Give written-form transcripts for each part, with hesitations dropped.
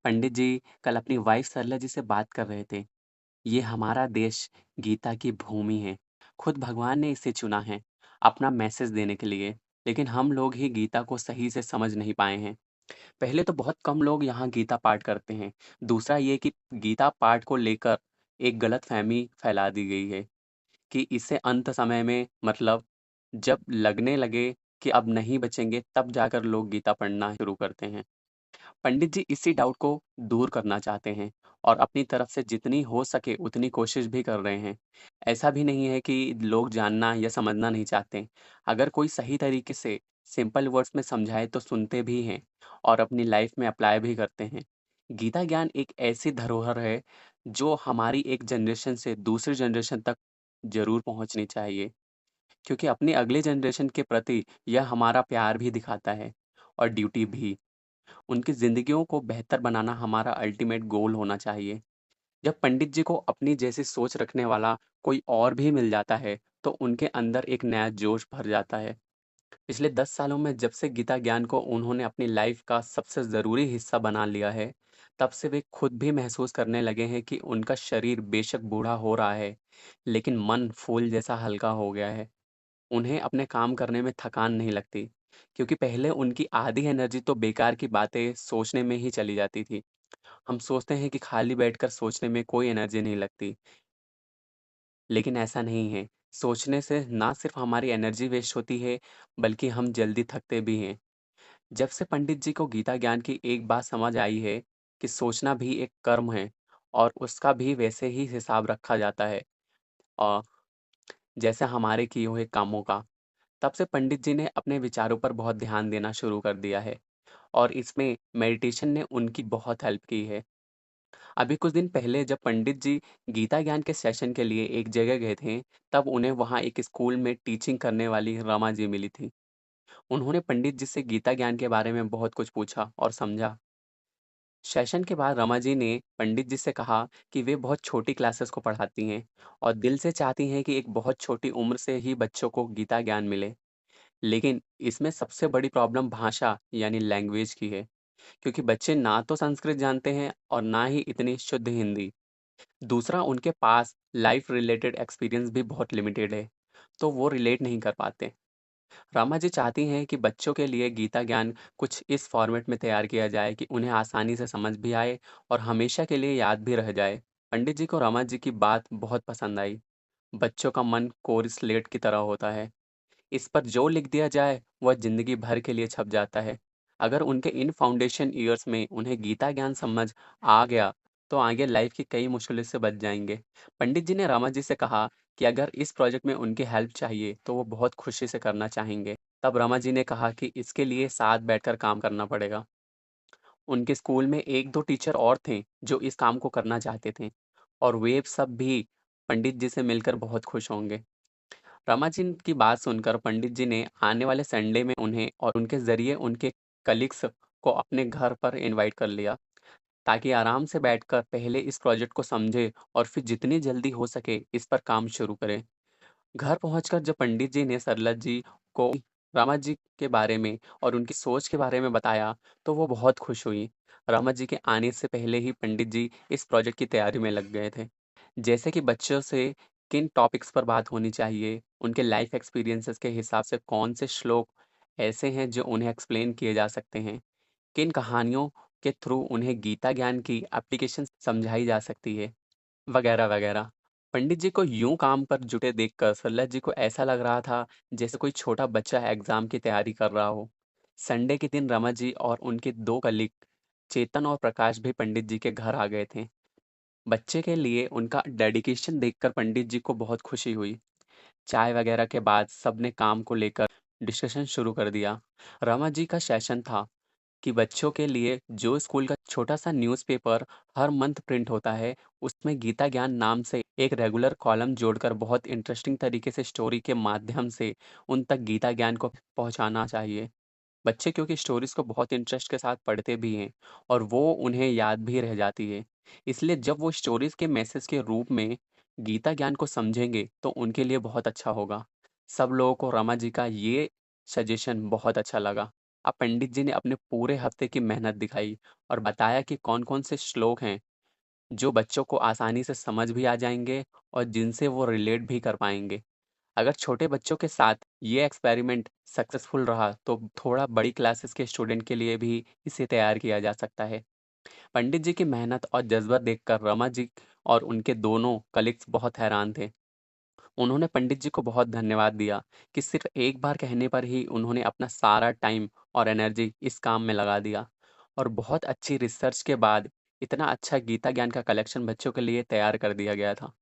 पंडित जी कल अपनी वाइफ सरला जी से बात कर रहे थे। ये हमारा देश गीता की भूमि है। खुद भगवान ने इसे चुना है अपना मैसेज देने के लिए। लेकिन हम लोग ही गीता को सही से समझ नहीं पाए हैं। पहले तो बहुत कम लोग यहाँ गीता पाठ करते हैं। दूसरा ये कि गीता पाठ को लेकर एक गलत फहमी फैला दी गई है कि इससे अंत समय में मतलब जब लगने लगे कि अब नहीं बचेंगे तब जाकर लोग गीता पढ़ना शुरू करते हैं। पंडित जी इसी डाउट को दूर करना चाहते हैं और अपनी तरफ से जितनी हो सके उतनी कोशिश भी कर रहे हैं। ऐसा भी नहीं है कि लोग जानना या समझना नहीं चाहते। अगर कोई सही तरीके से सिंपल वर्ड्स में समझाए तो सुनते भी हैं और अपनी लाइफ में अप्लाई भी करते हैं। गीता ज्ञान एक ऐसी धरोहर है जो हमारी एक जनरेशन से दूसरी जनरेशन तक ज़रूर पहुँचनी चाहिए, क्योंकि अपनी अगले जनरेशन के प्रति यह हमारा प्यार भी दिखाता है और ड्यूटी भी। उनकी ज़िंदगियों को बेहतर बनाना हमारा अल्टीमेट गोल होना चाहिए। जब पंडित जी को अपनी जैसी सोच रखने वाला कोई और भी मिल जाता है, तो उनके अंदर एक नया जोश भर जाता है। पिछले 10 सालों में जब से गीता ज्ञान को उन्होंने अपनी लाइफ का सबसे ज़रूरी हिस्सा बना लिया है, तब से वे खुद भी महसूस करने लगे हैं कि उनका शरीर बेशक बूढ़ा हो रहा है, लेकिन मन फूल जैसा हल्का हो गया है। उन्हें अपने काम करने में थकान नहीं लगती, क्योंकि पहले उनकी आधी एनर्जी तो बेकार की बातें सोचने में ही चली जाती थी। हम सोचते हैं कि खाली बैठकर सोचने में कोई एनर्जी नहीं लगती, लेकिन ऐसा नहीं है। सोचने से ना सिर्फ हमारी एनर्जी वेस्ट होती है, बल्कि हम जल्दी थकते भी हैं। जब से पंडित जी को गीता ज्ञान की एक बात समझ आई है कि सोचना भी एक कर्म है और उसका भी वैसे ही हिसाब रखा जाता है, अ, जैसे हमारे किए हुए कामों का। तब से पंडित जी ने अपने विचारों पर बहुत ध्यान देना शुरू कर दिया है और इसमें मेडिटेशन ने उनकी बहुत हेल्प की है। अभी कुछ दिन पहले जब पंडित जी गीता ज्ञान के सेशन के लिए एक जगह गए थे, तब उन्हें वहाँ एक स्कूल में टीचिंग करने वाली रमा जी मिली थी। उन्होंने पंडित जी से गीता ज्ञान के बारे में बहुत कुछ पूछा और समझा। सेशन के बाद रमा जी ने पंडित जी से कहा कि वे बहुत छोटी क्लासेस को पढ़ाती हैं और दिल से चाहती हैं कि एक बहुत छोटी उम्र से ही बच्चों को गीता ज्ञान मिले। लेकिन इसमें सबसे बड़ी प्रॉब्लम भाषा यानी लैंग्वेज की है, क्योंकि बच्चे ना तो संस्कृत जानते हैं और ना ही इतनी शुद्ध हिंदी। दूसरा, उनके पास लाइफ रिलेटेड एक्सपीरियंस भी बहुत लिमिटेड है, तो वो रिलेट नहीं कर पाते। रामा जी चाहती हैं कि बच्चों के लिए गीता ज्ञान कुछ इस फॉर्मेट में तैयार किया जाए कि उन्हें आसानी से समझ भी आए और हमेशा के लिए याद भी रह जाए। पंडित जी को रामा जी की बात बहुत पसंद आई। बच्चों का मन कोरी स्लेट की तरह होता है। इस पर जो लिख दिया जाए वह जिंदगी भर के लिए छप जाता है। अगर उनके इन फाउंडेशन ईयर्स में उन्हें गीता ज्ञान समझ आ गया, तो आगे लाइफ की कई मुश्किलों से बच जाएंगे। पंडित जी ने रामा जी से कहा कि अगर इस प्रोजेक्ट में उनकी हेल्प चाहिए तो वो बहुत खुशी से करना चाहेंगे। तब रामा जी ने कहा कि इसके लिए साथ बैठकर काम करना पड़ेगा। उनके स्कूल में एक दो टीचर और थे जो इस काम को करना चाहते थे और वे सब भी पंडित जी से मिलकर बहुत खुश होंगे। रमा जी की बात सुनकर पंडित जी ने आने वाले संडे में उन्हें और उनके ज़रिए उनके कलीग्स को अपने घर पर इनवाइट कर लिया, ताकि आराम से बैठकर पहले इस प्रोजेक्ट को समझे और फिर जितनी जल्दी हो सके इस पर काम शुरू करें। घर पहुंचकर जब पंडित जी ने सरला जी को रामा जी के बारे में और उनकी सोच के बारे में बताया, तो वो बहुत खुश हुई। रामा जी के आने से पहले ही पंडित जी इस प्रोजेक्ट की तैयारी में लग गए थे, जैसे कि बच्चों से किन टॉपिक्स पर बात होनी चाहिए, उनके लाइफ एक्सपीरियंसेस के हिसाब से कौन से श्लोक ऐसे हैं जो उन्हें एक्सप्लेन किए जा सकते हैं, किन कहानियों के थ्रू उन्हें गीता ज्ञान की एप्लीकेशन समझाई जा सकती है, वगैरह वगैरह। पंडित जी को यूं काम पर जुटे देखकर सरला जी को ऐसा लग रहा था जैसे कोई छोटा बच्चा एग्जाम की तैयारी कर रहा हो। संडे के दिन रमा जी और उनके दो कलीग चेतन और प्रकाश भी पंडित जी के घर आ गए थे। बच्चे के लिए उनका डेडिकेशन देखकर पंडित जी को बहुत खुशी हुई। चाय वगैरह के बाद सबने काम को लेकर डिस्कशन शुरू कर दिया। रमा जी का सेशन था कि बच्चों के लिए जो स्कूल का छोटा सा न्यूज़पेपर हर मंथ प्रिंट होता है, उसमें गीता ज्ञान नाम से एक रेगुलर कॉलम जोड़कर बहुत इंटरेस्टिंग तरीके से स्टोरी के माध्यम से उन तक गीता ज्ञान को पहुंचाना चाहिए। बच्चे क्योंकि स्टोरीज को बहुत इंटरेस्ट के साथ पढ़ते भी हैं और वो उन्हें याद भी रह जाती है। इसलिए जब वो स्टोरीज के मैसेज के रूप में गीता ज्ञान को समझेंगे तो उनके लिए बहुत अच्छा होगा। सब लोगों को रमा जी का ये सजेशन बहुत अच्छा लगा। अब पंडित जी ने अपने पूरे हफ्ते की मेहनत दिखाई और बताया कि कौन-कौन से श्लोक हैं, जो बच्चों को आसानी से समझ भी आ जाएँगे और जिनसे वो रिलेट भी कर पाएँगे। अगर छोटे बच्चों के साथ ये एक्सपेरिमेंट सक्सेसफुल रहा, तो थोड़ा बड़ी क्लासेस के स्टूडेंट के लिए भी इसे तैयार किया जा सकता है। पंडित जी की मेहनत और जज़्बा देखकर रमा जी और उनके दोनों कलीग्स बहुत हैरान थे। उन्होंने पंडित जी को बहुत धन्यवाद दिया कि सिर्फ एक बार कहने पर ही उन्होंने अपना सारा टाइम और एनर्जी इस काम में लगा दिया और बहुत अच्छी रिसर्च के बाद इतना अच्छा गीता ज्ञान का कलेक्शन बच्चों के लिए तैयार कर दिया गया था।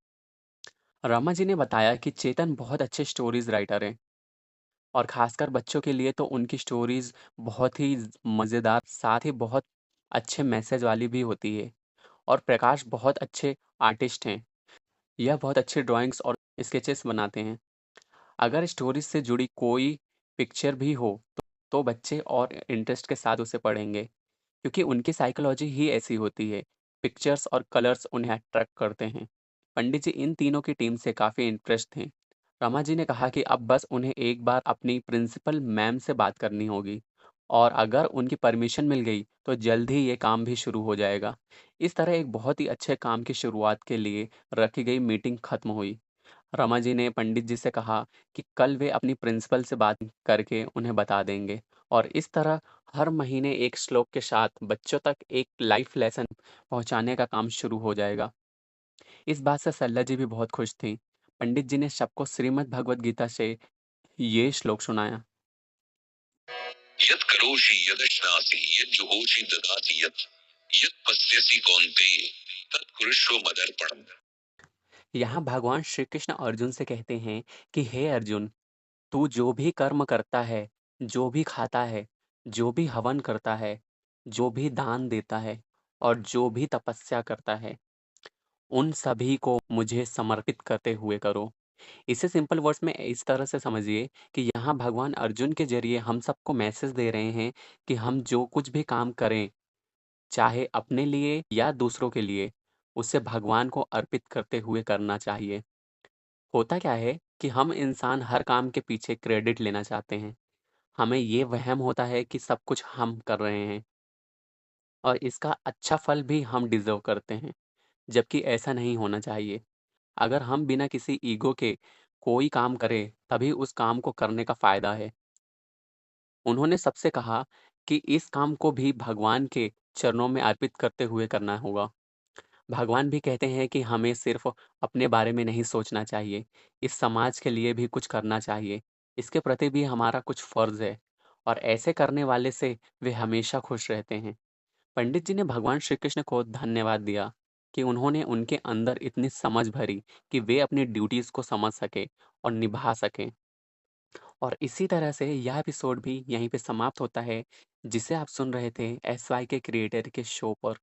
रमा जी ने बताया कि चेतन बहुत अच्छे स्टोरीज राइटर हैं और खासकर बच्चों के लिए तो उनकी स्टोरीज बहुत ही मज़ेदार, साथ ही बहुत अच्छे मैसेज वाली भी होती है। और प्रकाश बहुत अच्छे आर्टिस्ट हैं। यह बहुत अच्छे ड्राइंग्स और स्केचेस बनाते हैं। अगर स्टोरीज से जुड़ी कोई पिक्चर भी हो, तो बच्चे और इंटरेस्ट के साथ उसे पढ़ेंगे, क्योंकि उनकी साइकोलॉजी ही ऐसी होती है। पिक्चर्स और कलर्स उन्हें अट्रैक्ट करते हैं। पंडित जी इन तीनों की टीम से काफ़ी इंप्रेस्ड थे। रमा जी ने कहा कि अब बस उन्हें एक बार अपनी प्रिंसिपल मैम से बात करनी होगी और अगर उनकी परमिशन मिल गई, तो जल्द ही ये काम भी शुरू हो जाएगा। इस तरह एक बहुत ही अच्छे काम की शुरुआत के लिए रखी गई मीटिंग खत्म हुई। रमा जी ने पंडित जी से कहा कि कल वे अपनी प्रिंसिपल से बात करके उन्हें बता देंगे और इस तरह हर महीने एक श्लोक के साथ बच्चों तक एक लाइफ लेसन पहुंचाने का काम शुरू हो जाएगा। इस बात से सल्ला जी भी बहुत खुश थी। पंडित जी ने सबको श्रीमद् भगवत गीता से ये श्लोक सुनाया। यत् करोषि यदश्नासि यज्जुहोषि ददाति यत् यत् पश्यसि कौन्तेय तत् कुरुष्व मदर्पणम्। यहाँ भगवान श्री कृष्ण अर्जुन से कहते हैं कि हे अर्जुन, तू जो भी कर्म करता है, जो भी खाता है, जो भी हवन करता है, जो भी दान देता है और जो भी तपस्या करता है, उन सभी को मुझे समर्पित करते हुए करो। इसे सिंपल वर्ड्स में इस तरह से समझिए कि यहाँ भगवान अर्जुन के ज़रिए हम सबको मैसेज दे रहे हैं कि हम जो कुछ भी काम करें, चाहे अपने लिए या दूसरों के लिए, उसे भगवान को अर्पित करते हुए करना चाहिए। होता क्या है कि हम इंसान हर काम के पीछे क्रेडिट लेना चाहते हैं। हमें ये वहम होता है कि सब कुछ हम कर रहे हैं और इसका अच्छा फल भी हम डिज़र्व करते हैं, जबकि ऐसा नहीं होना चाहिए। अगर हम बिना किसी ईगो के कोई काम करें, तभी उस काम को करने का फ़ायदा है। उन्होंने सबसे कहा कि इस काम को भी भगवान के चरणों में अर्पित करते हुए करना होगा। भगवान भी कहते हैं कि हमें सिर्फ़ अपने बारे में नहीं सोचना चाहिए, इस समाज के लिए भी कुछ करना चाहिए। इसके प्रति भी हमारा कुछ फ़र्ज़ है और ऐसे करने वाले से वे हमेशा खुश रहते हैं। पंडित जी ने भगवान श्री कृष्ण को धन्यवाद दिया कि उन्होंने उनके अंदर इतनी समझ भरी कि वे अपनी ड्यूटीज़ को समझ सकें और निभा सकें। और इसी तरह से यह एपिसोड भी यहीं पे समाप्त होता है, जिसे आप सुन रहे थे एसवाई के क्रिएटर के शो पर।